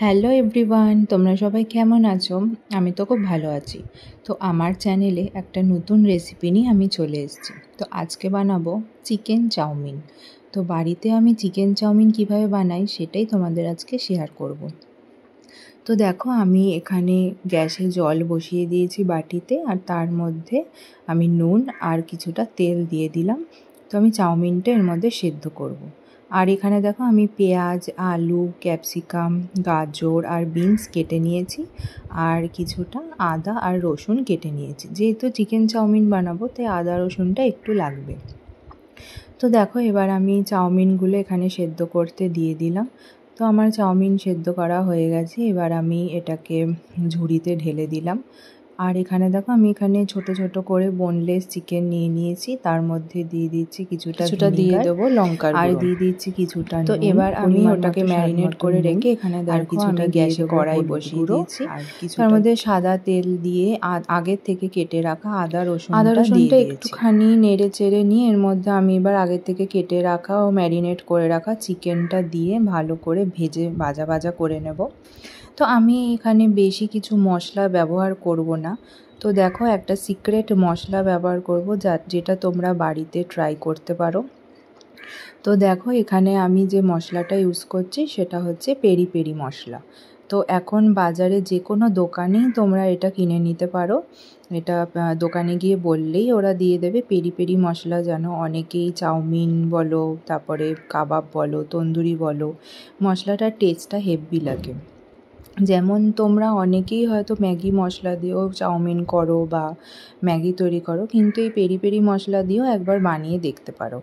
Hello everyone, তোমরা সবাই কেমন আছো? আমি তো খুব ভালো আছি। তো আমার চ্যানেলে একটা নতুন রেসিপি নিয়ে আমি চলে এসেছি। তো আজকে বানাবো চিকেন চাউমিন। তো বাড়িতে আমি চিকেন চাউমিন কিভাবে বানাই সেটাই তোমাদের আজকে শেয়ার করব। তো দেখো, আমি এখানে গ্যাসে জল বসিয়ে দিয়েছি বাটিতে, আর তার মধ্যে আমি নুন আর কিছুটা তেল দিয়ে দিলাম। তো আমি চাউমিনটা এর মধ্যে সেদ্ধ করব। আর এখানে দেখো, আমি পেঁয়াজ, আলু, ক্যাপসিকাম, গাজর আর বিনস কেটে নিয়েছি, আর কিছুটা আদা আর রসুন কেটে নিয়েছি। যেহেতু চিকেন চাউমিন বানাবো তাই আদা রসুনটা একটু লাগবে। তো দেখো, এবার আমি চাউমিনগুলো এখানে সেদ্ধ করতে দিয়ে দিলাম। তো আমার চাউমিন সেদ্ধ করা হয়ে গেছে। এবার আমি এটাকে ঝুড়িতে ঢেলে দিলাম। আর এখানে দেখো, আমি এখানে ছোট ছোট করে বোনলেস চিকেন নিয়ে নিয়েছি, তার মধ্যে দিয়ে দিচ্ছি কিছুটা দিয়ে দেবো লঙ্কার আর দিয়ে দিচ্ছি কিছুটা। তো এবার আমি ওটাকে ম্যারিনেট করে রেখে এখানে আর কিছুটা গ্যাসে কড়াই বসিয়ে দিয়েছি। তার মধ্যে সাদা তেল দিয়ে আগের থেকে কেটে রাখা আদা রসুনটা একটুখানি নেড়ে চেড়ে নিয়ে এর মধ্যে আমি এবার আগের থেকে কেটে রাখা ও ম্যারিনেট করে রাখা চিকেনটা দিয়ে ভালো করে ভেজে ভাজা করে নেব। তো আমি এখানে বেশি কিছু মশলা ব্যবহার করব না। তো দেখো, একটা সিক্রেট মশলা ব্যবহার করব যেটা তোমরা বাড়িতে ট্রাই করতে পারো। তো দেখো, এখানে আমি যে মশলাটা ইউজ করছি সেটা হচ্ছে পেরি পেরি মশলা। তো এখন বাজারে যে কোনো দোকানেই তোমরা এটা কিনে নিতে পারো। এটা দোকানে গিয়ে বললেই ওরা দিয়ে দেবে পেরি পেরি মশলা। যেন অনেকেই চাউমিন বলো, তারপরে কাবাব বলো, তন্দুরি বলো, মশলাটার টেস্টটা হেভি লাগে। যেমন তোমরা অনেকেই হয়তো ম্যাগি মশলা দিয়েও চাউমিন করো বা ম্যাগি তৈরি করো, কিন্তু এই পেরি পেরি মশলা দিয়েও একবার বানিয়ে দেখতে পারো।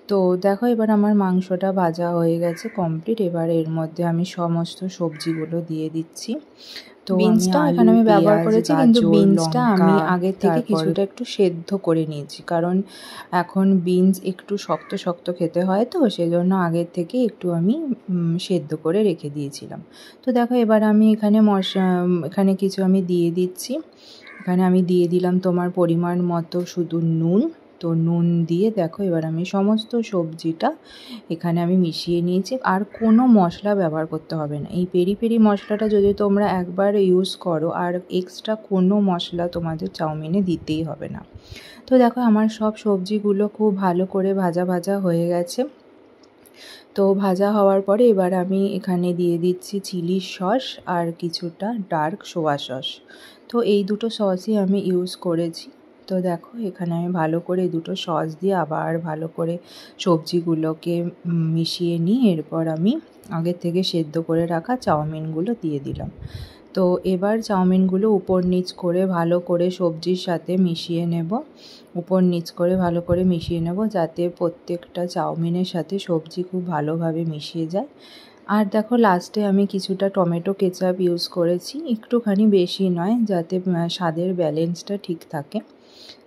তো দেখো, এবার আমার মাংসটা ভাজা হয়ে গেছে কমপ্লিট। এবার এর মধ্যে আমি সমস্ত সবজিগুলো দিয়ে দিচ্ছি। তো বিনসটা এখানে আমি ব্যবহার করেছি, কিন্তু বিনসটা আমি আগের থেকে কিছুটা একটু সেদ্ধ করে নিয়েছি, কারণ এখন বিনস একটু শক্ত শক্ত খেতে হয়, তো সেজন্য আগের থেকে একটু আমি সেদ্ধ করে রেখে দিয়েছিলাম। তো দেখো, এবার আমি এখানে কিছু আমি দিয়ে দিচ্ছি। এখানে আমি দিয়ে দিলাম তোমার পরিমাণ মতো শুধু নুন। তো নুন দিয়ে দেখো, এবার আমি সমস্ত সবজিটা এখানে আমি মিশিয়ে নিয়েছি। আর কোনো মশলা ব্যবহার করতে হবে না। এই পেরি পেরি মশলাটা যদি তোমরা একবার ইউজ করো, আর এক্সট্রা কোনো মশলা তোমাদের চাউমিনে দিতেই হবে না। তো দেখো, আমার সব সবজিগুলো খুব ভালো করে ভাজা হয়ে গেছে। তো ভাজা হওয়ার পরে এবার আমি এখানে দিয়ে দিচ্ছি চিলি সস আর কিছুটা ডার্ক সোয়া সস। তো এই দুটো সসই আমি ইউজ করেছি। তো দেখো, এখানে আমি ভালো করে দুটো সস দিয়ে আবার ভালো করে সবজিগুলোকে মিশিয়ে নিয়ে এরপর আমি আগের থেকে সেদ্ধ করে রাখা চাউমিনগুলো দিয়ে দিলাম। তো এবার চাউমিনগুলো উপর নিচ করে ভালো করে সবজির সাথে মিশিয়ে নেব। উপর নিচ করে ভালো করে মিশিয়ে নেব, যাতে প্রত্যেকটা চাউমিনের সাথে সবজি খুব ভালোভাবে মিশিয়ে যায়। আর দেখো, লাস্টে আমি কিছুটা টমেটো কেচাপ ইউজ করেছি, একটুখানি বেশি নয়, যাতে স্বাদের ব্যালেন্সটা ঠিক থাকে।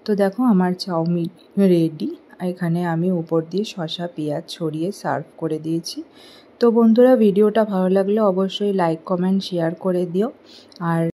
তো দেখো, আমার চাউমিন রেডি। এখানে আমি উপর দিয়ে শসা পেঁয়াজ ছড়িয়ে সার্ভ করে দিয়েছি। তো বন্ধুরা, ভিডিওটা ভালো লাগলে অবশ্যই লাইক কমেন্ট শেয়ার করে দিও। আর